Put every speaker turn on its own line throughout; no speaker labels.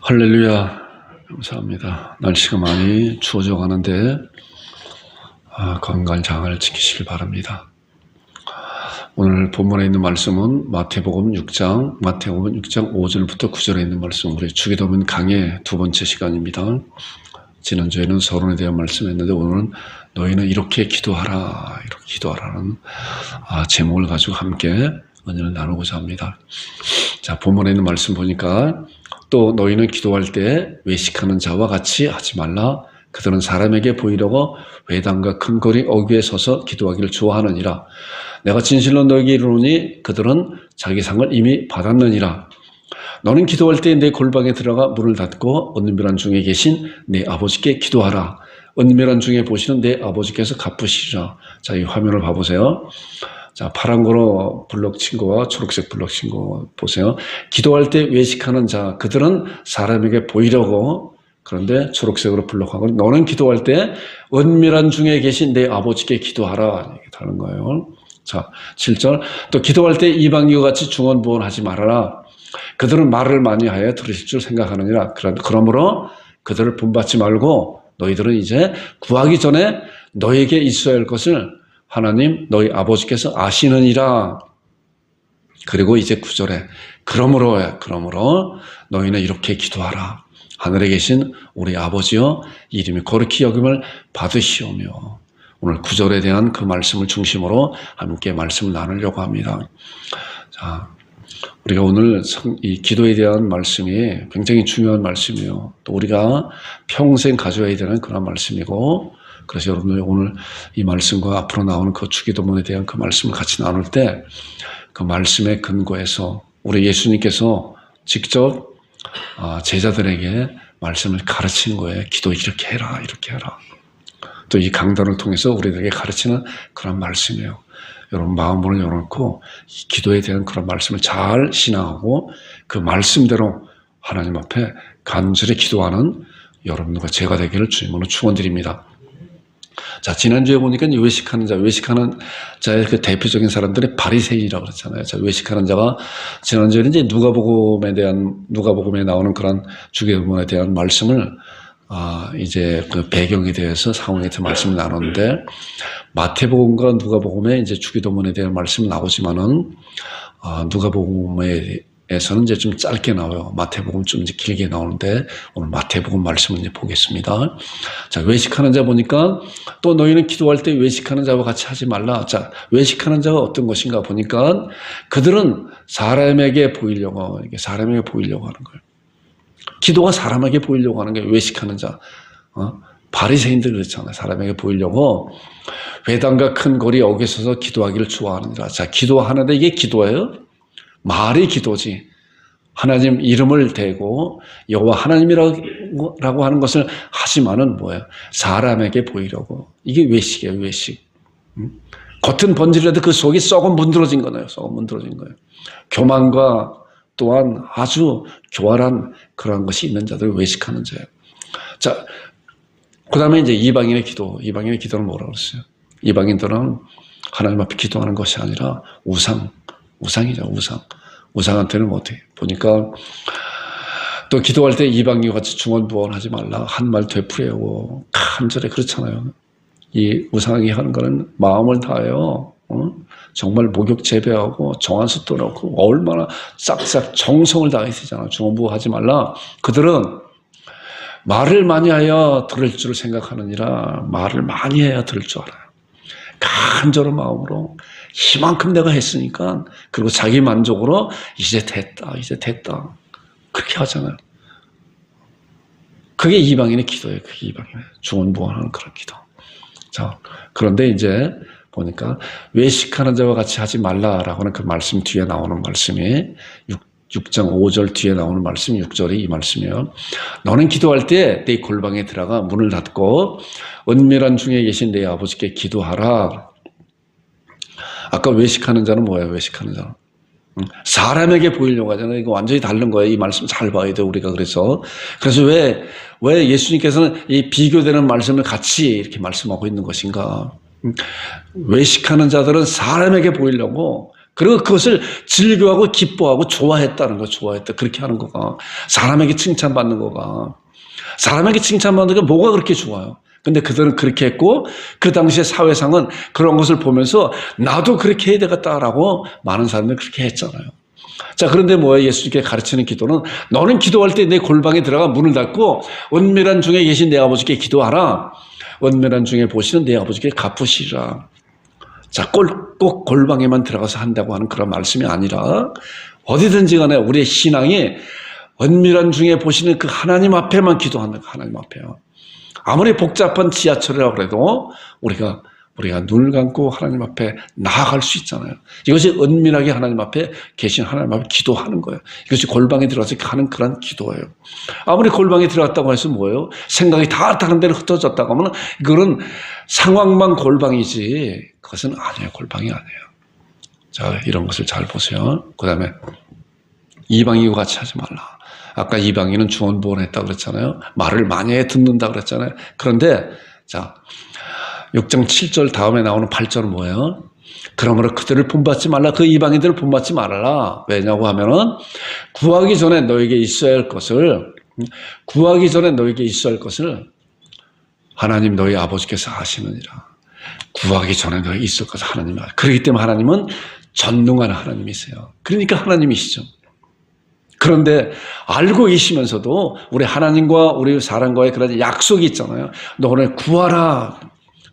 할렐루야. 감사합니다. 날씨가 많이 추워져 가는데 건강 잘 지키시길 바랍니다. 오늘 본문에 있는 말씀은 마태복음 6장 5절부터 9절에 있는 말씀, 우리 주기도문 강의 두 번째 시간입니다. 지난주에는 서론에 대한 말씀했는데 오늘은 너희는 이렇게 기도하라, 이렇게 기도하라는 제목을 가지고 함께 은혜를 나누고자 합니다. 자, 본문에 있는 말씀 보니까 또 너희는 기도할 때 외식하는 자와 같이 하지 말라. 그들은 사람에게 보이려고 회당과 큰 거리 어귀에 서서 기도하기를 좋아하느니라. 내가 진실로 너에게 이르노니 그들은 자기 상을 이미 받았느니라. 너는 기도할 때 내 골방에 들어가 문을 닫고 은밀한 중에 계신 내 아버지께 기도하라. 은밀한 중에 보시는 내 아버지께서 갚으시리라. 자, 이 화면을 봐보세요. 자, 파란 거로 블럭 친 거와 초록색 블럭 친 거 보세요. 기도할 때 외식하는 자, 그들은 사람에게 보이려고, 그런데 초록색으로 블럭한 건 너는 기도할 때 은밀한 중에 계신 내 아버지께 기도하라, 이렇게 하는 거예요. 자, 7절. 또 기도할 때 이방인과 같이 중언부언하지 말아라. 그들은 말을 많이 하여 들으실 줄 생각하느니라. 그러므로 그들을 본받지 말고 너희들은 이제 구하기 전에 너에게 있어야 할 것을 하나님 너희 아버지께서 아시느니라. 그리고 이제 9절에 그러므로 너희는 이렇게 기도하라. 하늘에 계신 우리 아버지여, 이름이 거룩히 여김을 받으시오며. 오늘 9절에 대한 그 말씀을 중심으로 함께 말씀을 나누려고 합니다. 자, 우리가 오늘 이 기도에 대한 말씀이 굉장히 중요한 말씀이에요. 또 우리가 평생 가져야 되는 그런 말씀이고, 그래서 여러분들 오늘 이 말씀과 앞으로 나오는 그 주기도문에 대한 그 말씀을 같이 나눌 때 그 말씀의 근거에서 우리 예수님께서 직접 제자들에게 말씀을 가르친 거예요. 기도 이렇게 해라, 이렇게 해라. 또 이 강단을 통해서 우리들에게 가르치는 그런 말씀이에요. 여러분 마음문을 열어놓고 이 기도에 대한 그런 말씀을 잘 신앙하고 그 말씀대로 하나님 앞에 간절히 기도하는 여러분들과 제가 되기를 주님으로 축원드립니다. 자, 지난주에 보니까 외식하는 자의 그 대표적인 사람들이 바리새인이라고 그랬잖아요. 자, 외식하는 자가 지난주에는 이제 누가복음에 나오는 그런 주기도문에 대한 말씀을 이제 그 배경에 대해서 상황에 대해서 말씀을 나눴는데, 마태복음과 누가복음에 이제 주기도문에 대한 말씀이 나오지만은 누가복음에서는 이제 좀 짧게 나와요. 마태복음 좀 이제 길게 나오는데 오늘 마태복음 말씀을 이제 보겠습니다. 자, 외식하는 자 보니까 또 너희는 기도할 때 외식하는 자와 같이 하지 말라. 자, 외식하는 자가 어떤 것인가 보니까 그들은 사람에게 보이려고 하는 거예요. 기도가 사람에게 보이려고 하는 게 외식하는 자. 바리새인들 그렇잖아요. 사람에게 보이려고 회당과 큰 거리 어귀에 서서 기도하기를 좋아하느니라. 자, 기도하는데 이게 기도예요? 말이 기도지. 하나님 이름을 대고 여호와 하나님이라고 하는 것을 하지만은 뭐예요? 사람에게 보이려고. 이게 외식이에요, 외식. 겉은 번지라도 그 속이 썩은 문드러진 거예요. 교만과 또한 아주 교활한 그러한 것이 있는 자들, 외식하는 자예요. 자, 그 다음에 이제 이방인의 기도는 뭐라고 그랬어요? 이방인들은 하나님 앞에 기도하는 것이 아니라 우상이죠, 우상. 우상한테는 어떻게 보니까 또 기도할 때 이방인과 같이 중언부언하지 말라. 한 말 되풀이하고 간절히 그렇잖아요. 이 우상이 하는 거는 마음을 다해요. 정말 목욕 재배하고 정한수 떠놓고 얼마나 싹싹 정성을 다해서잖아. 중언부언하지 말라. 그들은 말을 많이 하여 들을 줄 생각하느니라. 말을 많이 해야 들을 줄 알아요. 간절한 마음으로 이만큼 내가 했으니까, 그리고 자기 만족으로 이제 됐다 그렇게 하잖아요. 그게 이방인의 기도예요. 그게 이방인의 중언부언하는 그런 기도. 자, 그런데 이제 보니까 외식하는 자와 같이 하지 말라라고 하는 그 말씀 뒤에 나오는 말씀이 6장 5절 뒤에 나오는 말씀 6절이 이 말씀이에요. 너는 기도할 때 내 골방에 들어가 문을 닫고 은밀한 중에 계신 내 아버지께 기도하라. 아까 외식하는 자는 뭐예요? 외식하는 자는 사람에게 보이려고 하잖아요. 이거 완전히 다른 거예요. 이 말씀 잘 봐야 돼요, 우리가. 그래서 왜 예수님께서는 이 비교되는 말씀을 같이 이렇게 말씀하고 있는 것인가? 외식하는 자들은 사람에게 보이려고 그리고 그것을 즐거워하고 기뻐하고 좋아했다는 거, 좋아했다. 그렇게 하는 거가. 사람에게 칭찬받는 거가. 사람에게 칭찬받는 게 뭐가 그렇게 좋아요? 근데 그들은 그렇게 했고, 그 당시에 사회상은 그런 것을 보면서 나도 그렇게 해야 되겠다라고 많은 사람들이 그렇게 했잖아요. 자, 그런데 뭐예요? 예수님께 가르치는 기도는 너는 기도할 때 내 골방에 들어가 문을 닫고 은밀한 중에 계신 내 아버지께 기도하라. 은밀한 중에 보시는 내 아버지께 갚으시라. 자, 꼭 골방에만 들어가서 한다고 하는 그런 말씀이 아니라 어디든지 간에 우리의 신앙이 은밀한 중에 보시는 그 하나님 앞에만 기도하는 거, 하나님 앞에요. 아무리 복잡한 지하철이라고 해도 우리가 눈을 감고 하나님 앞에 나아갈 수 있잖아요. 이것이 은밀하게 하나님 앞에 계신 하나님 앞에 기도하는 거예요. 이것이 골방에 들어가서 하는 그런 기도예요. 아무리 골방에 들어갔다고 해서 뭐예요? 생각이 다 다른 데로 흩어졌다고 하면 그건 상황만 골방이지 그것은 아니에요. 골방이 아니에요. 자, 이런 것을 잘 보세요. 그 다음에 이방인과 같이 하지 말라. 아까 이방인은 주원부원했다고 그랬잖아요. 말을 많이 듣는다 그랬잖아요. 그런데 자, 6장 7절 다음에 나오는 8절은 뭐예요? 그러므로 그들을 본받지 말라. 그 이방인들을 본받지 말아라. 왜냐고 하면은 구하기 전에 너에게 있어야 할 것을 하나님 너희 아버지께서 아시느니라. 구하기 전에 너에게 있을 것을 하나님이 아시느니라. 그렇기 때문에 하나님은 전능한 하나님이세요. 그러니까 하나님이시죠. 그런데 알고 계시면서도 우리 하나님과 우리 사람과의 그런 약속이 있잖아요. 너를 구하라.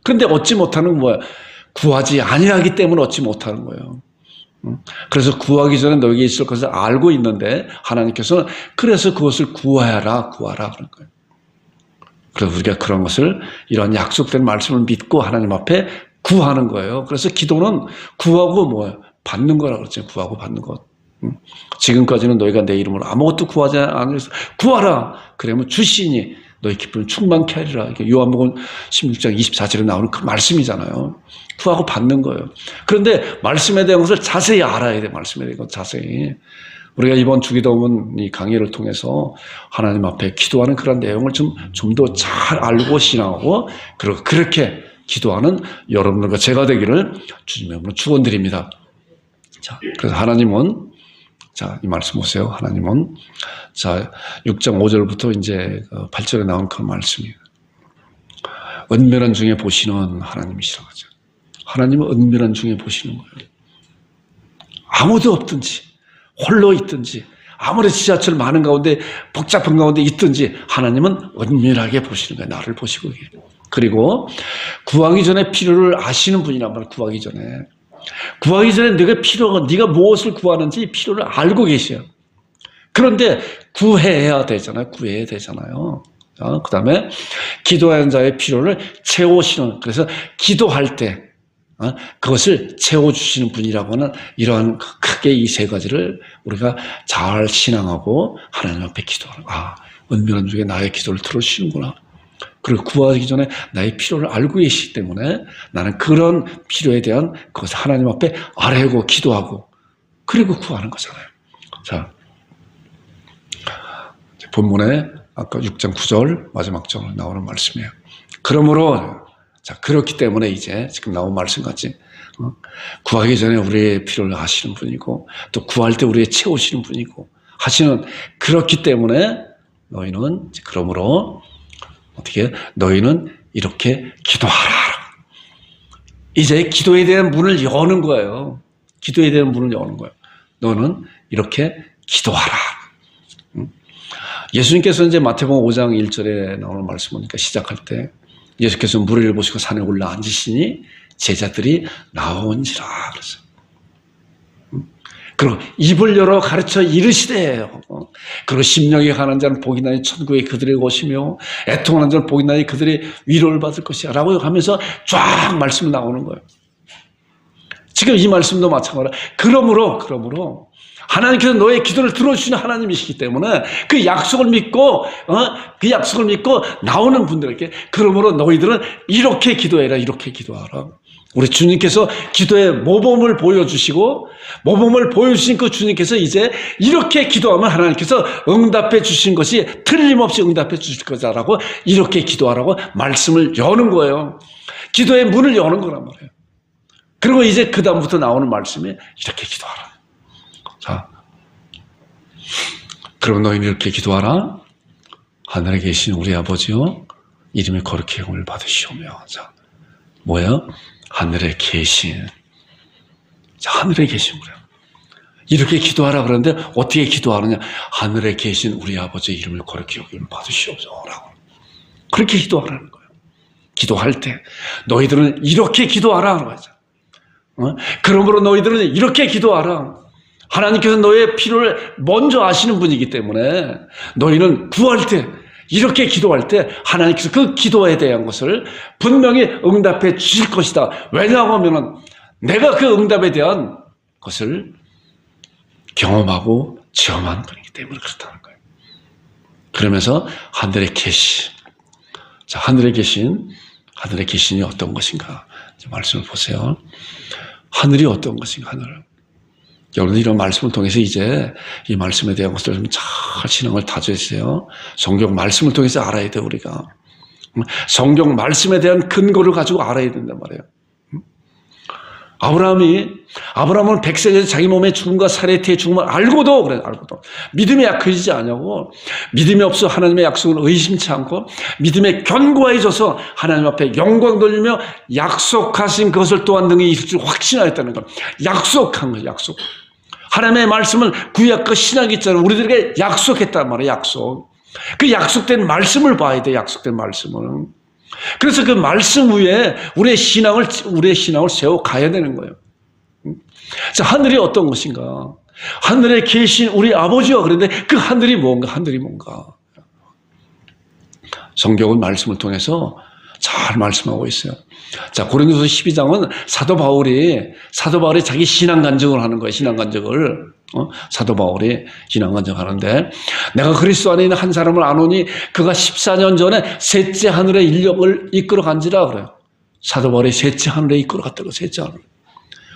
그런데 얻지 못하는 뭐야? 구하지 아니하기 때문에 얻지 못하는 거예요. 그래서 구하기 전에 너에게 있을 것을 알고 있는데 하나님께서는 그래서 그것을 구하라 그런 거예요. 그래서 우리가 그런 것을 이런 약속된 말씀을 믿고 하나님 앞에 구하는 거예요. 그래서 기도는 구하고 뭐예요? 받는 거라고 그랬죠. 구하고 받는 것. 지금까지는 너희가 내 이름으로 아무것도 구하지 않으면서 구하라. 그러면 주시니 너희 기쁨을 충만케 하리라. 이게 요한복음 16장 24절에 나오는 그 말씀이잖아요. 구하고 받는 거예요. 그런데 말씀에 대한 것을 자세히 알아야 돼요. 말씀에 대한 것 자세히. 우리가 이번 주기도문 이 강의를 통해서 하나님 앞에 기도하는 그런 내용을 좀 더 잘 알고 신앙하고 그리고 그렇게 기도하는 여러분들과 제가 되기를 주님의 이름으로 축원드립니다. 자, 그래서 하나님은 자, 이 말씀 보세요. 하나님은 자, 6장 5절부터 이제 8절에 나온 그 말씀이에요. 은밀한 중에 보시는 하나님이시라고 하죠. 하나님은 은밀한 중에 보시는 거예요. 아무도 없든지 홀로 있든지 아무리 지하철 많은 가운데 복잡한 가운데 있든지 하나님은 은밀하게 보시는 거예요. 나를 보시고 계세요. 그리고 구하기 전에 필요를 아시는 분이란 말이에요. 구하기 전에 네가 무엇을 구하는지 필요를 알고 계셔요. 그런데 구해야 되잖아요. 그 다음에 기도하는 자의 필요를 채우시는, 그래서 기도할 때 그것을 채워주시는 분이라고 하는 이러한 크게 이 세 가지를 우리가 잘 신앙하고 하나님 앞에 기도하는, 은밀한 중에 나의 기도를 들어주시는구나. 그리고 구하기 전에 나의 필요를 알고 계시기 때문에 나는 그런 필요에 대한 그것을 하나님 앞에 아뢰고 기도하고 그리고 구하는 거잖아요. 자, 본문에 아까 6장 9절 마지막 절에 나오는 말씀이에요. 그러므로 자, 그렇기 때문에 이제 지금 나온 말씀같이 구하기 전에 우리의 필요를 아시는 분이고 또 구할 때 우리의 채우시는 분이고 하시는, 그렇기 때문에 너희는 그러므로 어떻게 너희는 이렇게 기도하라. 이제 기도에 대한 문을 여는 거예요. 기도에 대한 문을 여는 거예요. 너는 이렇게 기도하라. 예수님께서 이제 마태복음 5장 1절에 나오는 말씀 보니까 시작할 때 예수께서 무리를 보시고 산에 올라 앉으시니 제자들이 나온지라 그랬어요. 그리고 입을 열어 가르쳐 이르시되, 그리고 심령이 가난 자는 복이 나니 천국에 그들에게 오시며 애통하는 자는 복이 나니 그들이 위로를 받을 것이야 라고 하면서 쫙 말씀이 나오는 거예요. 지금 이 말씀도 마찬가지로 그러므로 하나님께서 너의 기도를 들어주시는 하나님이시기 때문에 그 약속을 믿고 나오는 분들에게 그러므로 너희들은 이렇게 기도해라, 이렇게 기도하라. 우리 주님께서 기도의 모범을 보여주시고 모범을 보여주신 그 주님께서 이제 이렇게 기도하면 하나님께서 응답해 주신 것이 틀림없이 응답해 주실 거다라고 이렇게 기도하라고 말씀을 여는 거예요. 기도의 문을 여는 거란 말이에요. 그리고 이제 그 다음부터 나오는 말씀이 이렇게 기도하라. 자, 그럼 너희는 이렇게 기도하라. 하늘에 계신 우리 아버지요, 이름이 거룩히 여김을 받으시오며. 자, 뭐야? 하늘에 계신. 자, 하늘에 계신 우리. 이렇게 기도하라 그러는데 어떻게 기도하느냐? 하늘에 계신 우리 아버지의 이름을 거룩히 여김을 받으시옵소서라고. 그렇게 기도하라는 거예요. 기도할 때 너희들은 이렇게 기도하라 하는 거죠. 그러므로 너희들은 이렇게 기도하라. 하나님께서 너의 필요를 먼저 아시는 분이기 때문에 너희는 구할 때, 이렇게 기도할 때 하나님께서 그 기도에 대한 것을 분명히 응답해 주실 것이다. 왜냐하면 내가 그 응답에 대한 것을 경험하고 체험한 분이기 때문에 그렇다는 거예요. 그러면서 하늘에 계신, 자, 하늘에 계신이 어떤 것인가? 말씀을 보세요. 하늘이 어떤 것인가, 하늘. 여러분, 이런 말씀을 통해서 이제 이 말씀에 대한 것을 좀 잘 신앙을 다져주세요. 성경 말씀을 통해서 알아야 돼요, 우리가. 성경 말씀에 대한 근거를 가지고 알아야 된단 말이에요. 아브라함은 백세에서 자기 몸의 죽음과 사레트의 죽음을 알고도 믿음이 약해지지 않냐고, 믿음이 없어 하나님의 약속을 의심치 않고 믿음에 견고해져서 하나님 앞에 영광 돌리며 약속하신 그것을 또한 능히 이룰 줄 확신하였다는 것. 약속한 거예요, 약속. 하나님의 말씀은 구약과 신약이 있잖아요. 우리들에게 약속했단 말이에요, 약속. 그 약속된 말씀을 봐야 돼요, 약속된 말씀을. 그래서 그 말씀 위에 우리의 신앙을 세워 가야 되는 거예요. 자, 하늘이 어떤 것인가? 하늘에 계신 우리 아버지와 그런데 그 하늘이 뭔가? 성경은 말씀을 통해서 잘 말씀하고 있어요. 자, 고린도서 12장은 사도 바울이 자기 신앙 간증을 하는 거예요. 신앙 간증을. 사도 바울이 신앙 간증하는데, 내가 그리스도 안에 있는 한 사람을 아노니 그가 14년 전에 셋째 하늘의 인력을 이끌어 간지라 그래요. 사도 바울이 셋째 하늘에 이끌어 갔다고, 셋째 하늘.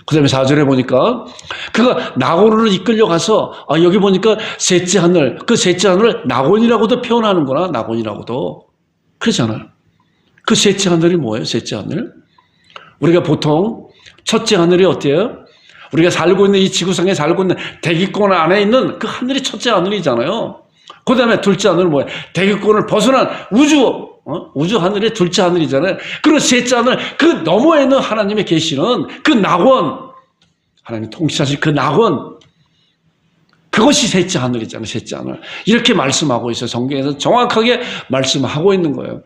그 다음에 4절에 보니까 그가 낙원으로 이끌려 가서, 여기 보니까 셋째 하늘, 그 셋째 하늘을 낙원이라고도 표현하는구나, 낙원이라고도. 그렇잖아요. 그 셋째 하늘이 뭐예요, 셋째 하늘? 우리가 보통 첫째 하늘이 어때요? 우리가 살고 있는 이 지구상에 살고 있는 대기권 안에 있는 그 하늘이 첫째 하늘이잖아요. 그 다음에 둘째 하늘은 뭐예요? 대기권을 벗어난 우주 하늘이 둘째 하늘이잖아요. 그리고 셋째 하늘, 그 너머에 있는 하나님의 계시는 그 낙원, 하나님이 통치하실 그 낙원, 그것이 셋째 하늘이잖아요. 셋째 하늘. 이렇게 말씀하고 있어요. 성경에서 정확하게 말씀하고 있는 거예요.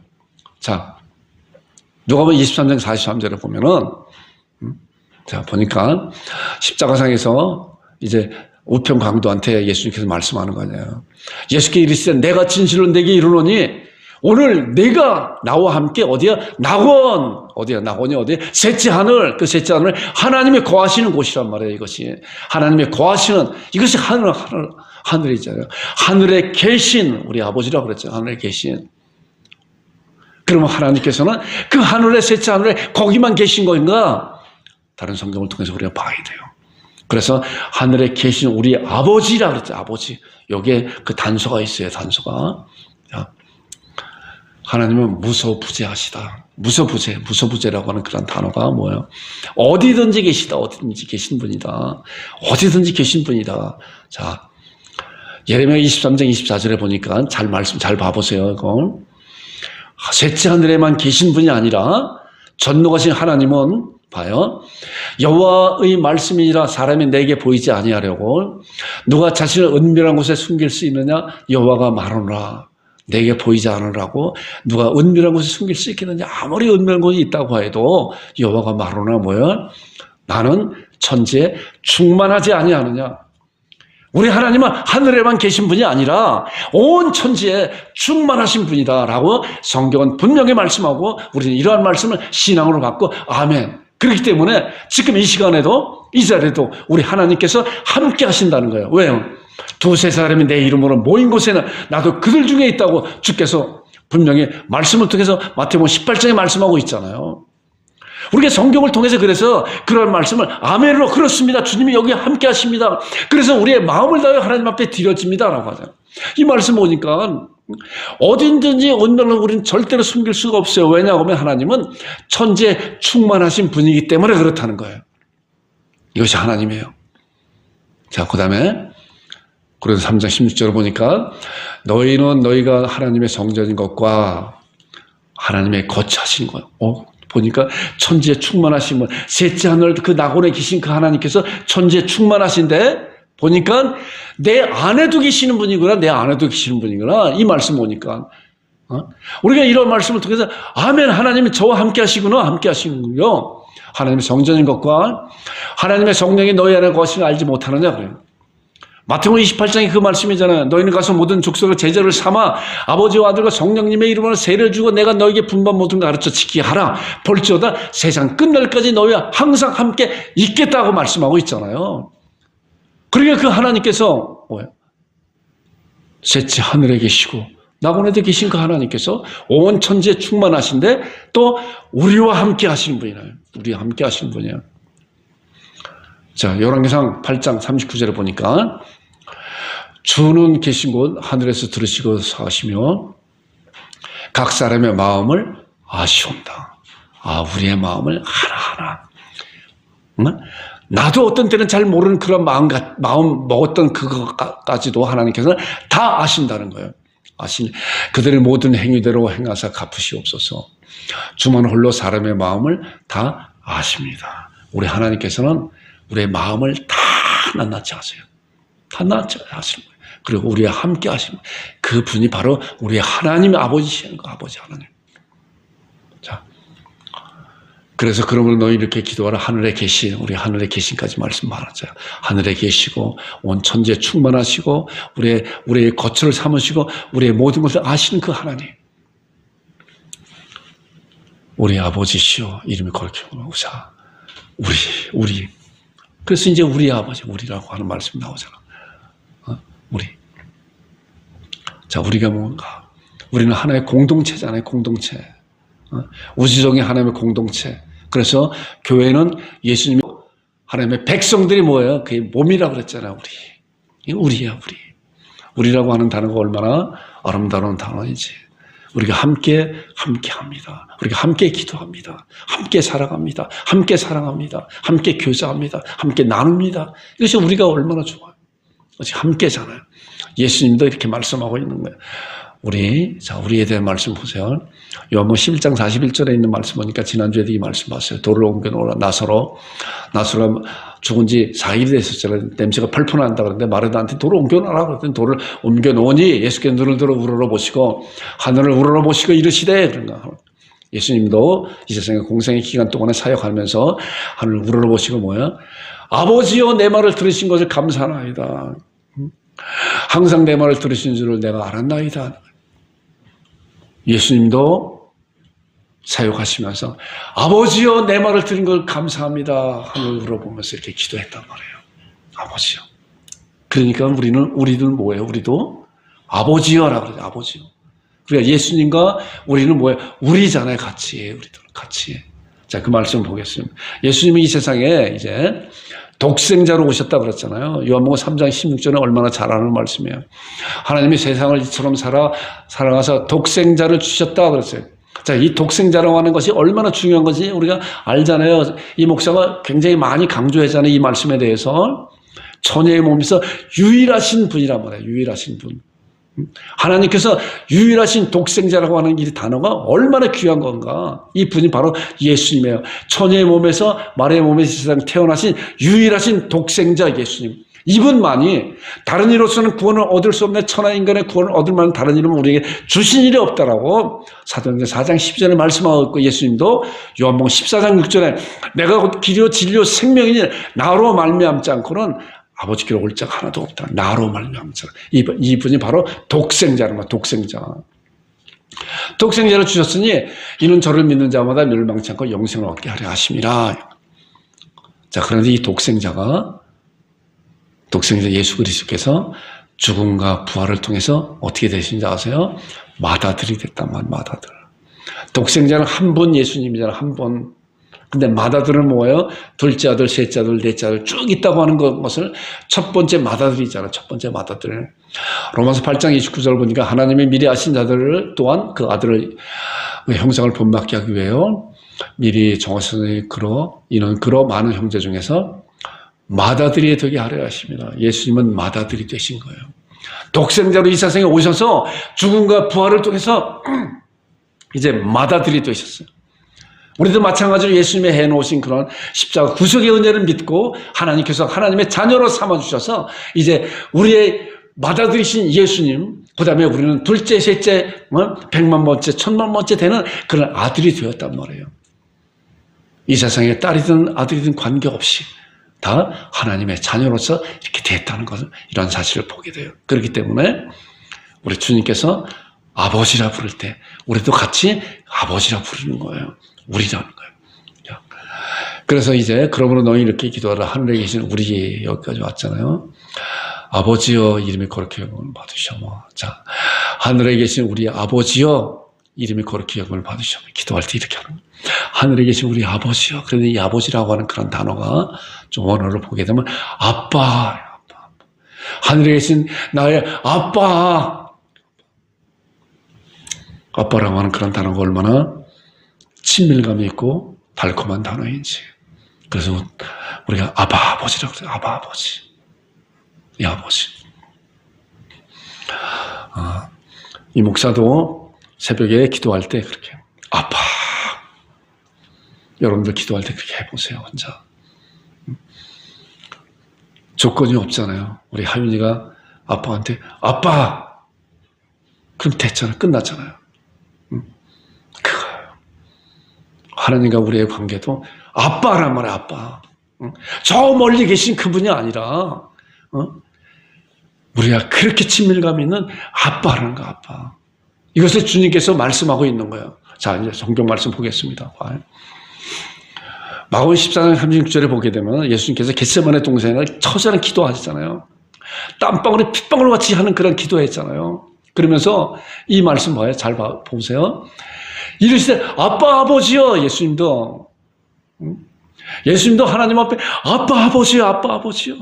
자, 누가복음 23장 43절에 보면은, 자, 보니까 십자가상에서 이제 우편 강도한테 예수님께서 말씀하는 거예요. 예수께 이르시되 내가 진실로 내게 이르노니 오늘 내가 나와 함께 어디야? 낙원. 낙원이 어디야? 셋째 하늘. 그 셋째 하늘, 하나님이 거하시는 곳이란 말이에요, 이것이. 하나님이 거하시는, 이것이 하늘이잖아요. 하늘에 계신 우리 아버지라고 그랬죠. 하늘에 계신. 그러면 하나님께서는 그 하늘의 셋째 하늘에 거기만 계신 거인가? 다른 성경을 통해서 우리가 봐야 돼요. 그래서 하늘에 계신 우리 아버지라 그랬죠. 아버지. 여기에 그 단서가 있어요. 단서가. 하나님은 무소부재하시다. 무소부재라고 하는 그런 단어가 뭐예요? 어디든지 계시다. 어디든지 계신 분이다. 어디든지 계신 분이다. 자, 예레미야 23장 24절에 보니까 잘 봐보세요. 이거. 셋째 하늘에만 계신 분이 아니라 전능하신 하나님은 봐요. 여호와의 말씀이니라 사람이 내게 보이지 아니하려고 누가 자신을 은밀한 곳에 숨길 수 있느냐? 여호와가 말하노라. 내게 보이지 않으라고 누가 은밀한 곳에 숨길 수 있겠느냐? 아무리 은밀한 곳이 있다고 해도 여호와가 말하노라 뭐야? 나는 천지에 충만하지 아니하느냐? 우리 하나님은 하늘에만 계신 분이 아니라 온 천지에 충만하신 분이다라고 성경은 분명히 말씀하고 우리는 이러한 말씀을 신앙으로 받고 아멘. 그렇기 때문에 지금 이 시간에도 이 자리에도 우리 하나님께서 함께 하신다는 거예요. 왜요? 두세 사람이 내 이름으로 모인 곳에는 나도 그들 중에 있다고 주께서 분명히 말씀을 통해서 마태복음 18장에 말씀하고 있잖아요. 우리가 성경을 통해서 그래서 그런 말씀을 아멘으로 그렇습니다. 주님이 여기 함께 하십니다. 그래서 우리의 마음을 다해 하나님 앞에 드려집니다라고 하잖아요. 이 말씀 보니까 어딘든지 온전한 우리는 절대로 숨길 수가 없어요. 왜냐하면 하나님은 천지에 충만하신 분이기 때문에 그렇다는 거예요. 이것이 하나님이에요. 자, 그 다음에 고린도서 3장 16절을 보니까 너희는 너희가 하나님의 성전인 것과 하나님의 거처하신 거예요. 보니까 천지에 충만하신 분, 셋째 하늘 그 낙원에 계신 그 하나님께서 천지에 충만하신데 보니까 내 안에도 계시는 분이구나, 내 안에도 계시는 분이구나. 이 말씀 보니까 우리가 이런 말씀을 통해서 아멘, 하나님이 저와 함께 하시구나, 함께 하시는군요. 하나님의 성전인 것과 하나님의 성령이 너희 안에 거하심을 알지 못하느냐 그래요. 마태복음 28장에 그 말씀이잖아요. 너희는 가서 모든 족속을 제자를 삼아 아버지와 아들과 성령님의 이름으로 세례를 주고 내가 너에게 분반 모든 걸 가르쳐 지키게 하라. 볼지어다 세상 끝날까지 너희와 항상 함께 있겠다고 말씀하고 있잖아요. 그러니까 그 하나님께서 뭐예요? 셋째 하늘에 계시고 낙원에도 계신 그 하나님께서 온 천지에 충만하신데 또 우리와 함께 하시는 분이에요. 우리와 함께 하시는 분이에요. 자, 열왕기상 8장 39절에 보니까 주는 계신 곳 하늘에서 들으시고 사시며 각 사람의 마음을 아시온다. 우리의 마음을 하나하나. 나도 어떤 때는 잘 모르는 그런 마음 먹었던 그거까지도 하나님께서 다 아신다는 거예요. 그들의 모든 행위대로 행하사 갚으시옵소서. 주만 홀로 사람의 마음을 다 아십니다. 우리 하나님께서는 우리의 마음을 다 낱낱이 아세요. 다 낱낱이 아시는 거예요. 그리고 우리와 함께 하시는 그 분이 바로 우리의 하나님의 아버지시는 거, 아버지 하나님. 자, 그래서 그러므로 너희 이렇게 기도하라. 하늘에 계신, 우리 하늘에 계신까지 말씀 많았잖아요. 하늘에 계시고 온 천지에 충만하시고 우리의 거처를 삼으시고 우리의 모든 것을 아시는 그 하나님. 우리 아버지시여 이름이 거룩하오사. 우리. 그래서 이제 우리 아버지, 우리라고 하는 말씀이 나오잖아. 우리. 자, 우리가 뭔가, 우리는 하나의 공동체잖아요, 공동체. 우주적인 하나님의 공동체. 그래서 교회는 예수님이 하나님의 백성들이 뭐예요? 그게 몸이라고 그랬잖아요, 우리. 우리야, 우리. 우리라고 하는 단어가 얼마나 아름다운 단어인지. 우리가 함께 합니다. 우리가 함께 기도합니다. 함께 살아갑니다. 함께 사랑합니다. 함께 교제합니다. 함께 나눕니다. 이것이 우리가 얼마나 좋아요. 함께잖아요. 예수님도 이렇게 말씀하고 있는 거예요. 우리에 대한 말씀 보세요. 요한복음 11장 41절에 있는 말씀 보니까 지난주에도 이 말씀 봤어요. 돌을 옮겨놓으라. 나사로가 죽은 지 4일이 됐었잖아요. 냄새가 펄펄 난다 그러는데 마르다한테 돌을 옮겨놓으라 그랬더니 돌을 옮겨놓으니 예수께서 눈을 들어 우러러보시고 하늘을 우러러보시고 이르시되 그런가. 예수님도 이 세상에 공생의 기간 동안에 사역하면서 하늘을 우러러보시고 뭐야? 아버지여 내 말을 들으신 것을 감사하나이다. 항상 내 말을 들으신 줄을 내가 알았나이다. 예수님도 사역하시면서 아버지여 내 말을 들은 걸 감사합니다. 하늘 물어보면서 이렇게 기도했단 말이에요. 아버지요. 그러니까 우리들은 뭐예요? 우리도 아버지여라고 그러죠. 아버지요. 그러니까 예수님과 우리는 뭐예요? 우리잖아요. 같이. 우리들은 같이. 자, 그 말씀 보겠습니다. 예수님이 이 세상에 이제 독생자로 오셨다고 그랬잖아요. 요한복음 3장 16절에 얼마나 잘 아는 말씀이에요. 하나님이 세상을 이처럼 살아가서 독생자를 주셨다 그랬어요. 자, 이 독생자라고 하는 것이 얼마나 중요한 것인지 우리가 알잖아요. 이 목사가 굉장히 많이 강조했잖아요. 이 말씀에 대해서. 처녀의 몸에서 유일하신 분이란 말이에요. 유일하신 분. 하나님께서 유일하신 독생자라고 하는 이 단어가 얼마나 귀한 건가. 이 분이 바로 예수님이에요. 처녀의 몸에서 마리아의 몸에서 세상 태어나신 유일하신 독생자 예수님. 이분만이 다른 이로서는 구원을 얻을 수 없는 천하인간의 구원을 얻을 만한 다른 이름은 우리에게 주신 일이 없다라고 사도행전 4장 10절에 말씀하고 있고, 예수님도 요한복음 14장 6절에 내가 곧 길이요 진리요 생명이니 나로 말미암지 않고는 아버지께로 올 자가 하나도 없다. 나로 말미암자. 이분이 바로 독생자라는 거야. 독생자를 주셨으니 이는 저를 믿는 자마다 멸망치 않고 영생을 얻게 하려 하심이라. 자, 그런데 이 독생자 예수 그리스도께서 죽음과 부활을 통해서 어떻게 되신지 아세요? 맏아들이 됐단 말이야. 맏아들. 독생자는 한 분 예수님이잖아. 한 분. 근데 맏아들은 뭐예요? 둘째 아들, 셋째 아들, 넷째 아들 쭉 있다고 하는 것을 첫 번째 맏아들이잖아. 첫 번째 맏아들. 로마서 8장 29절 보니까 하나님이 미리 아신 자들을 또한 그 아들을 형상을 본받게 하기 위해요. 미리 정하시니 이는 많은 형제 중에서 맏아들이 되게 하려 하십니다. 예수님은 맏아들이 되신 거예요. 독생자로 이 세상에 오셔서 죽음과 부활을 통해서 이제 맏아들이 되셨어요. 우리도 마찬가지로 예수님의 해놓으신 그런 십자가 구속의 은혜를 믿고 하나님께서 하나님의 자녀로 삼아주셔서 이제 우리의 맏아들이신 예수님, 그 다음에 우리는 둘째, 셋째, 100만 번째, 1000만 번째 되는 그런 아들이 되었단 말이에요. 이 세상에 딸이든 아들이든 관계없이 다 하나님의 자녀로서 이렇게 됐다는 것을, 이런 사실을 보게 돼요. 그렇기 때문에 우리 주님께서 아버지라 부를 때 우리도 같이 아버지라 부르는 거예요. 우리라는 거예요. 그래서 이제 그러므로 너희 이렇게 기도하라. 하늘에 계신 우리, 여기까지 왔잖아요. 아버지여 이름이 거룩히 여김을 받으셔머. 자, 하늘에 계신 우리 아버지여 이름이 거룩히 여김을 받으셔머. 기도할 때 이렇게 하는 거예요. 하늘에 계신 우리 아버지여. 그런데 이 아버지라고 하는 그런 단어가 좀 원어를 보게 되면 아빠. 하늘에 계신 나의 아빠. 아빠라고 하는 그런 단어가 얼마나 친밀감이 있고 달콤한 단어인지. 그래서 우리가 아바 아버지라고 해요. 아바 아버지. 이 아버지. 이 목사도 새벽에 기도할 때 그렇게 아빠. 여러분들 기도할 때 그렇게 해보세요. 혼자. 조건이 없잖아요. 우리 하윤이가 아빠한테 아빠. 그럼 됐잖아요. 끝났잖아요. 그거예요. 하나님과 우리의 관계도 아빠란 말이야. 아빠. 저 멀리 계신 그분이 아니라 우리가 그렇게 친밀감 있는 아빠라는 거. 아빠. 이것을 주님께서 말씀하고 있는 거예요. 자, 이제 성경 말씀 보겠습니다. 마가복음 14장 36절에 보게 되면 예수님께서 겟세마네 동산을 처자는 기도하시잖아요. 땀방울이 핏방울 같이 하는 그런 기도했잖아요. 그러면서 이 말씀 봐요. 잘 보세요. 이르시되 아빠 아버지여. 예수님도 하나님 앞에 아빠 아버지여. 아빠 아버지여.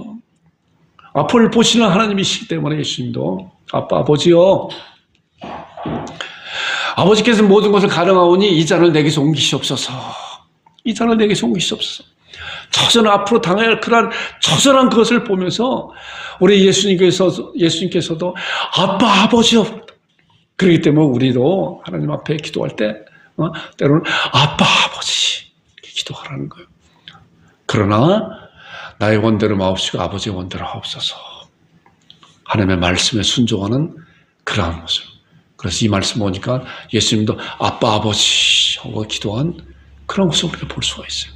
앞을 보시는 하나님이시기 때문에 예수님도 아빠 아버지여. 아버지께서 모든 것을 가능하오니 이 잔을 내게서 옮기시옵소서. 이 잔을 내게서 옮기시옵소서. 처절한 앞으로 당해야 할 그러한 처절한 것을 보면서 우리 예수님께서도 아빠 아버지여. 그렇기 때문에 우리도 하나님 앞에 기도할 때 때로는 아빠 아버지 이렇게 기도하라는 거예요. 그러나 나의 원대로 마옵시고 아버지의 원대로 하옵소서. 하나님의 말씀에 순종하는 그러한 모습. 그래서 이 말씀 보니까 예수님도 아빠 아버지 하고 기도한 그런 모습을 우리가 볼 수가 있어요.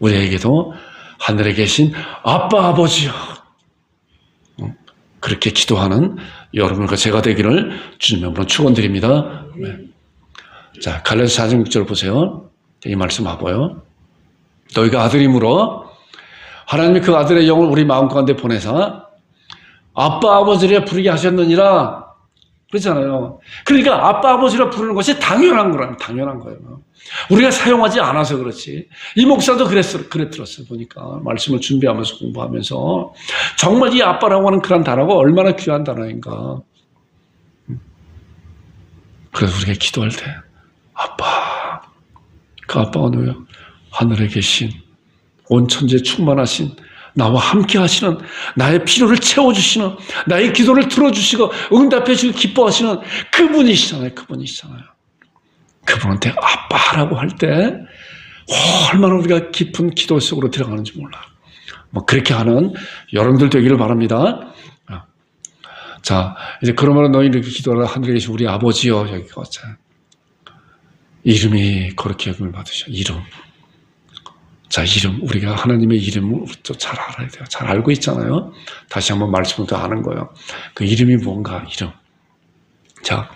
우리에게도 하늘에 계신 아빠 아버지요. 그렇게 기도하는 여러분과 제가 되기를 주님의 이름으로 축원드립니다. 네. 자, 갈라디아서 4장 6절 보세요. 이 말씀 봐봐요. 너희가 아들이므로 하나님이 그 아들의 영을 우리 마음 가운데 보내사 아빠 아버지라 부르게 하셨느니라. 그렇잖아요. 그러니까 아빠 아버지라 부르는 것이 당연한 거예요. 우리가 사용하지 않아서 그렇지. 이 목사도 그랬더랬어요. 보니까 말씀을 준비하면서 공부하면서 정말 이 아빠라고 하는 그런 단어가 얼마나 귀한 단어인가. 그래서 우리가 기도할 때 아빠, 그 아빠가 누구예요? 하늘에 계신 온 천지에 충만하신 나와 함께 하시는, 나의 필요를 채워주시는, 나의 기도를 들어주시고 응답해 주시고 기뻐하시는 그분이시잖아요. 그분한테 아빠라고 할 때 얼마나 우리가 깊은 기도 속으로 들어가는지 몰라요. 그렇게 하는 여러분들 되기를 바랍니다. 자, 이제 그러면 너희 이렇게 기도하라. 하늘에 계신 우리 아버지여. 여기가 왔잖아요. 이름이 거룩히 여김을 받으셔. 이름. 자, 이름. 우리가 하나님의 이름을 또 잘 알아야 돼요. 잘 알고 있잖아요. 다시 한번 말씀을 더 아는 거예요. 그 이름이 뭔가, 이름. 자,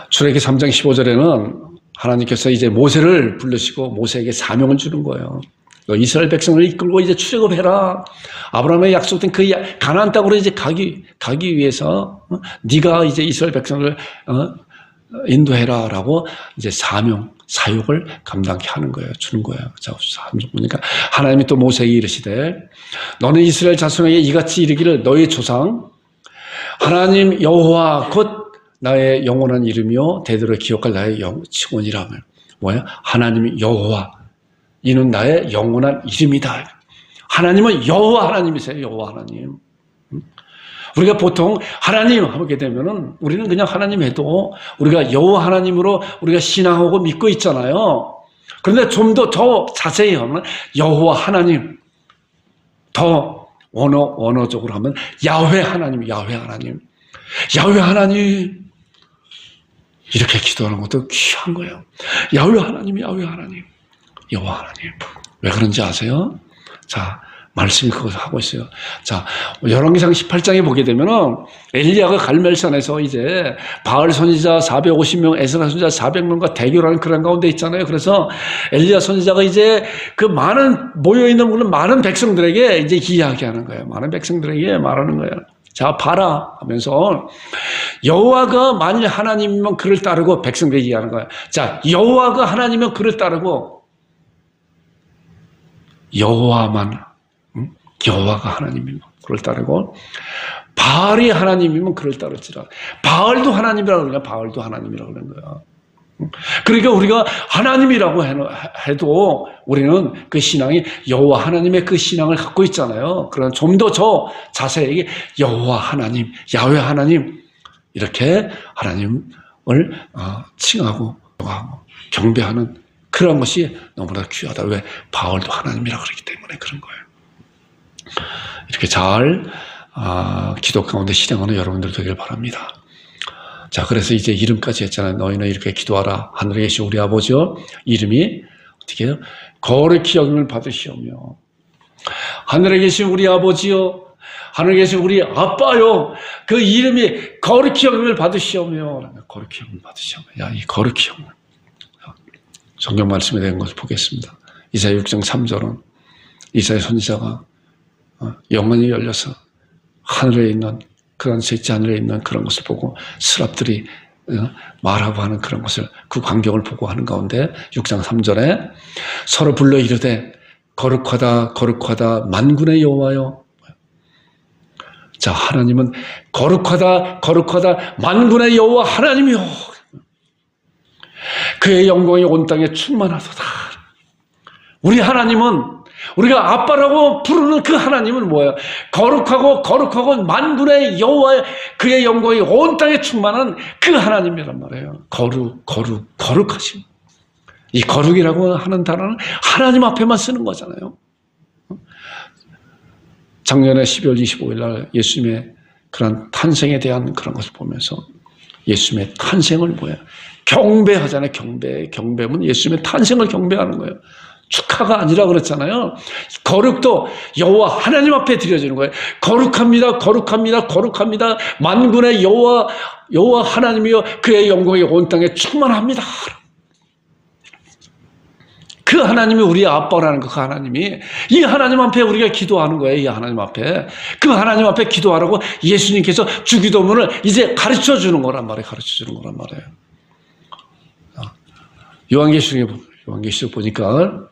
출애기 3장 15절에는 하나님께서 이제 모세를 부르시고 모세에게 사명을 주는 거예요. 너 이스라엘 백성을 이끌고 이제 출애굽해라. 아브라함의 약속된 그 가나안 땅으로 이제 가기 위해서 네가 이제 이스라엘 백성을 인도해라라고 이제 사육을 감당케 하는 거예요. 주는 거예요. 자, 보니까 하나님이 또 모세에게 이르시되 너는 이스라엘 자손에게 이같이 이르기를 너희 조상 하나님 여호와 곧 나의 영원한 이름이요 대대로 기억할 나의 칭언이라며. 뭐야? 하나님 여호와 이는 나의 영원한 이름이다. 하나님은 여호와 하나님이세요. 여호와 하나님. 우리가 보통 하나님 하게 되면은 우리는 그냥 하나님 해도 우리가 여호와 하나님으로 우리가 신앙하고 믿고 있잖아요. 그런데 좀 더 자세히 하면 여호와 하나님, 더 원어적으로 하면 야훼 하나님, 야훼 하나님, 야훼 하나님 이렇게 기도하는 것도 귀한 거예요. 야훼 하나님, 야훼 하나님, 여호와 하나님. 왜 그런지 아세요? 자, 말씀이 그것을 하고 있어요. 자, 열왕기상 18장에 보게 되면은 엘리야가 갈멜산에서 이제 바알 선지자 450명, 에스라 선지자 400명과 대결하는 그런 가운데 있잖아요. 그래서 엘리야 선지자가 이제 그 많은 모여있는 물론 많은 백성들에게 이제 이야기하는 거예요. 많은 백성들에게 말하는 거예요. 자, 봐라 하면서 여호와가 만일 하나님이면 그를 따르고 백성들에게 이야기하는 거예요. 자, 여호와가 하나님이면 그를 따르고 여호와가 하나님이면 그를 따르고 바알이 하나님이면 그를 따를지라. 바알도 하나님이라고 그러냐? 바알도 하나님이라고 그러는 거야. 그러니까 우리가 하나님이라고 해도 우리는 그 신앙이 여호와 하나님의 그 신앙을 갖고 있잖아요. 그러나 좀 더 자세히 여호와 하나님, 야훼 하나님 이렇게 하나님을 칭하고 경배하는 그런 것이 너무나 귀하다. 왜? 바알도 하나님이라고 그러기 때문에 그런 거예요. 이렇게 잘 기도 가운데 실행하는 여러분들 되길 바랍니다. 자, 그래서 이제 이름까지 했잖아요. 너희는 이렇게 기도하라. 하늘에 계신 우리 아버지여, 이름이 어떻게 해요? 거룩히 여김을 받으시오며, 하늘에 계신 우리 아버지여, 하늘에 계신 우리 아빠요, 그 이름이 거룩히 여김을 받으시오며, 거룩히 여김을 받으시오며. 야, 이 거룩히 여김을. 성경 말씀에 대한 것을 보겠습니다. 이사야 6장 3절은 이사야 선지자가 영원히 열려서 하늘에 있는 그런 셋째 하늘에 있는 그런 것을 보고 스랍들이 말하고 하는 그런 것을 그 광경을 보고 하는 가운데 6장 3절에 서로 불러 이르되 거룩하다 거룩하다 만군의 여호와여. 자, 하나님은 거룩하다 거룩하다 만군의 여호와 하나님이요, 그의 영광이 온 땅에 충만하도다. 우리 하나님은, 우리가 아빠라고 부르는 그 하나님은 뭐예요? 거룩하고 만군의 여호와의 그의 영광이 온 땅에 충만한 그 하나님이란 말이에요. 거룩하심. 이 거룩이라고 하는 단어는 하나님 앞에만 쓰는 거잖아요. 작년에 12월 25일 날 예수님의 그런 탄생에 대한 그런 것을 보면서 예수님의 탄생을 뭐예요? 경배하잖아요. 경배면 예수님의 탄생을 경배하는 거예요. 축하가 아니라 그랬잖아요. 거룩도 여호와 하나님 앞에 드려지는 거예요. 거룩합니다. 만군의 여호와 하나님이여, 그의 영광이 온 땅에 충만합니다. 그 하나님이 우리 아빠라는 그 하나님이, 이 하나님 앞에 우리가 기도하는 거예요. 이 하나님 앞에, 그 하나님 앞에 기도하라고 예수님께서 주기도문을 이제 가르쳐 주는 거란 말이에요. 요한계시록 보니까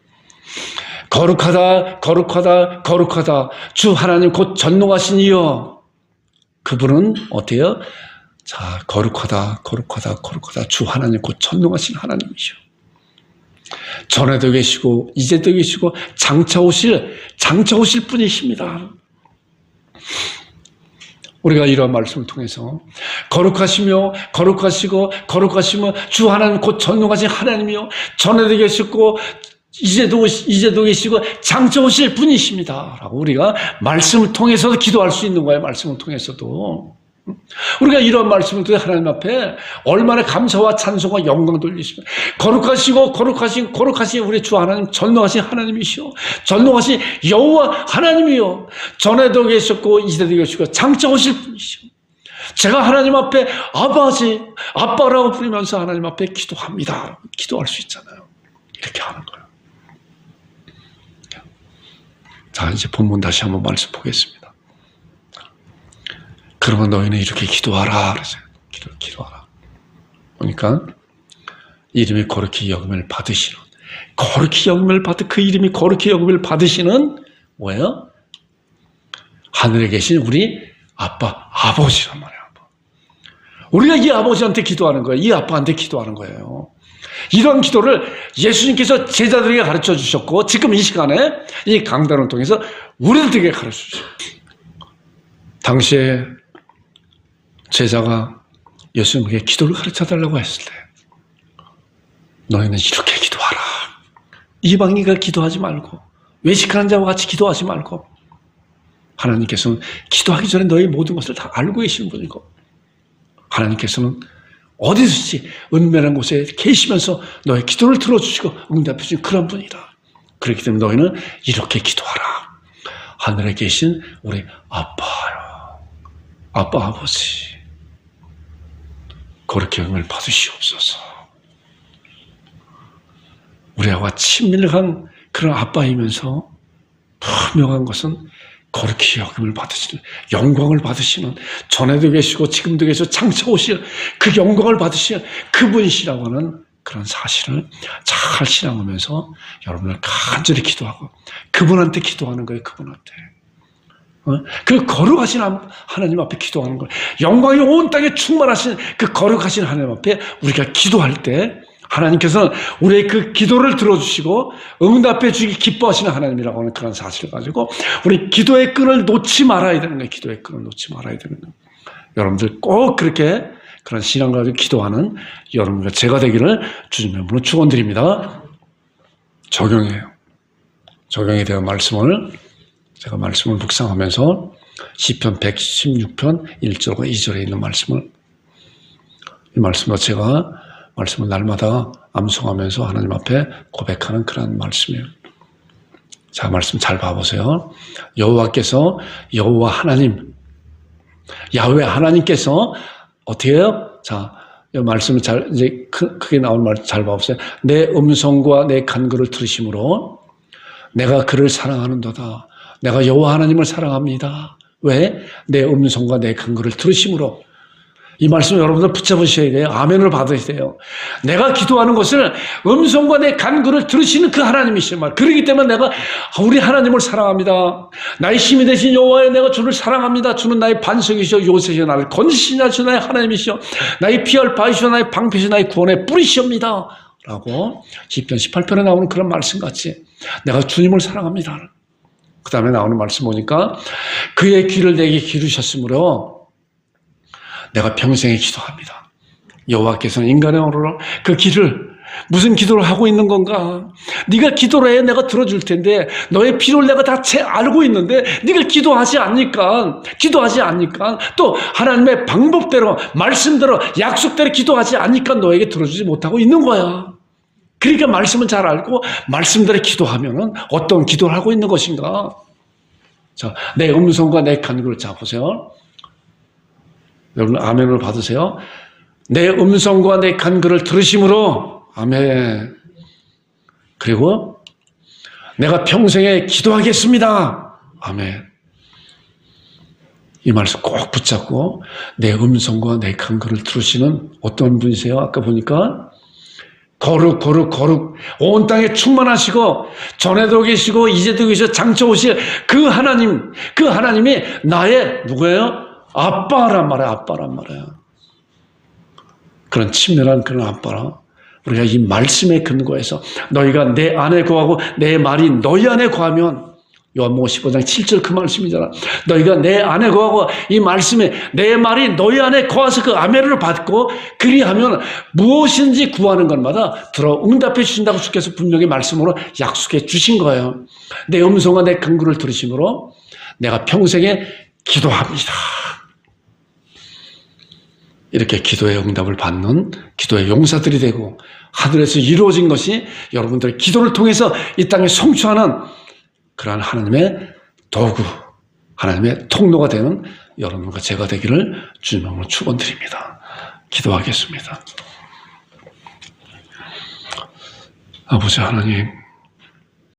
거룩하다 주 하나님 곧 전능하신 이여. 그분은 어때요? 자, 거룩하다 주 하나님 곧 전능하신 하나님이시오. 전에도 계시고 이제도 계시고 장차 오실 분이십니다. 우리가 이런 말씀을 통해서 거룩하시며 주 하나님 곧 전능하신 하나님이요, 전에도 계시고 이제도 계시고 장차 오실 분이십니다 라고 우리가 말씀을 통해서도 기도할 수 있는 거예요. 말씀을 통해서도 우리가 이런 말씀을 통해 하나님 앞에 얼마나 감사와 찬송과 영광 돌리시면, 거룩하신 우리 주 하나님, 전능하신 하나님이시오, 전능하신 여호와 하나님이요, 전에도 계셨고 이제도 계시고 장차 오실 분이시오. 제가 하나님 앞에 아빠라고 부르면서 하나님 앞에 기도합니다. 기도할 수 있잖아요. 이렇게 하는 거예요. 자, 이제 본문 다시 한번 말씀 보겠습니다. 그러면 너희는 이렇게 기도하라 그러세요. 기도하라. 그러니까 이름이 거룩히 여김을 받으시는, 그 이름이 거룩히 여김을 받으시는 뭐예요? 하늘에 계신 우리 아버지란 말이에요. 우리가 이 아버지한테 기도하는 거예요. 이 아빠한테 기도하는 거예요. 이런 기도를 예수님께서 제자들에게 가르쳐 주셨고 지금 이 시간에 이 강단을 통해서 우리들에게 가르쳐 주셨어요. 당시에 제자가 예수님에게 기도를 가르쳐 달라고 했을 때 너희는 이렇게 기도하라. 이방인과 기도하지 말고 외식하는 자와 같이 기도하지 말고 하나님께서는 기도하기 전에 너희 모든 것을 다 알고 계시는 분이고 하나님께서는 어디서든지 은밀한 곳에 계시면서 너의 기도를 들어주시고 응답해 주신 그런 분이다. 그렇기 때문에 너희는 이렇게 기도하라. 하늘에 계신 우리 아빠요. 아빠 아버지 그렇게 은혜를 받으시옵소서. 우리와 친밀한 그런 아빠이면서 분명한 것은 거룩히 여김을 받으시는 영광을 받으시는 전에도 계시고 지금도 계시고 장차 오실 그 영광을 받으시는 그분이시라고 하는 그런 사실을 잘 신앙하면서 여러분을 간절히 기도하고 그분한테 기도하는 거예요. 그분한테 그 거룩하신 하나님 앞에 기도하는 거예요. 영광이 온 땅에 충만하신 그 거룩하신 하나님 앞에 우리가 기도할 때 하나님께서는 우리의 그 기도를 들어주시고 응답해 주기 기뻐하시는 하나님이라고 하는 그런 사실을 가지고 우리 기도의 끈을 놓지 말아야 되는 거예요. 기도의 끈을 놓지 말아야 되는 거예요. 여러분들 꼭 그렇게 그런 신앙을 가지고 기도하는 여러분과 제가 되기를 주님의 이름으로 축원드립니다. 적용해요. 적용에 대한 말씀을 제가 말씀을 묵상하면서 시편 116편 1절과 2절에 있는 말씀을 이 말씀으로 제가 말씀을 날마다 암송하면서 하나님 앞에 고백하는 그런 말씀이에요. 자, 말씀 잘 봐보세요. 여호와께서 여호와 하나님, 야훼 하나님께서 어떻게 해요? 자, 이 말씀을 잘 이제 크게 나온 말 잘 봐보세요. 내 음성과 내 간구를 들으심으로 내가 그를 사랑하는도다. 내가 여호와 하나님을 사랑합니다. 왜? 내 음성과 내 간구를 들으심으로. 이 말씀 여러분들 붙잡으셔야 돼요. 아멘을 받으셔야 돼요. 내가 기도하는 것을 음성과 내 간구를 들으시는 그 하나님이시란 말이에요. 그렇기 때문에 내가 우리 하나님을 사랑합니다. 나의 힘이 되신 여호와여 내가 주를 사랑합니다. 주는 나의 반석이시오 요새시오 나를 건지시냐 주 나의 하나님이시오 나의 피할 바이시오 나의 방패시오 나의 구원의 뿌리시옵니다. 라고 시편 18편에 나오는 그런 말씀같이 내가 주님을 사랑합니다. 그 다음에 나오는 말씀 보니까 그의 귀를 내게 기르셨으므로 내가 평생에 기도합니다. 여호와께서는 인간의 언어로 그 길을 무슨 기도를 하고 있는 건가? 네가 기도를 해 내가 들어줄 텐데 너의 필요를 내가 다 알고 있는데 네가 기도하지 않으니까 또 하나님의 방법대로 말씀대로 약속대로 기도하지 않으니까 너에게 들어주지 못하고 있는 거야. 그러니까 말씀은 잘 알고 말씀대로 기도하면은 어떤 기도를 하고 있는 것인가? 자, 내 음성과 내 간구를 자 보세요. 여러분 아멘을 받으세요. 내 음성과 내 간구를 들으심으로 아멘. 그리고 내가 평생에 기도하겠습니다. 아멘. 이 말씀 꼭 붙잡고 내 음성과 내 간구를 들으시는 어떤 분이세요? 아까 보니까 거룩 온 땅에 충만하시고 전에도 계시고 이제도 계시고 장차 오실 그 하나님이 나의 누구예요? 아빠란 말이야. 그런 친밀한 그런 아빠라. 우리가 이 말씀에 근거해서 너희가 내 안에 거하고 내 말이 너희 안에 거하면 요한복음 15장 7절 그 말씀이잖아. 너희가 내 안에 거하고 이 말씀에 내 말이 너희 안에 거하서 그 아멘을 받고 그리하면 무엇인지 구하는 것마다 들어 응답해 주신다고 주께서 분명히 말씀으로 약속해 주신 거예요. 내 음성과 내 간구를 들으심으로 내가 평생에 기도합니다. 이렇게 기도의 응답을 받는 기도의 용사들이 되고 하늘에서 이루어진 것이 여러분들의 기도를 통해서 이 땅에 성취하는 그러한 하나님의 도구, 하나님의 통로가 되는 여러분과 제가 되기를 주님으로 축원드립니다. 기도하겠습니다. 아버지 하나님,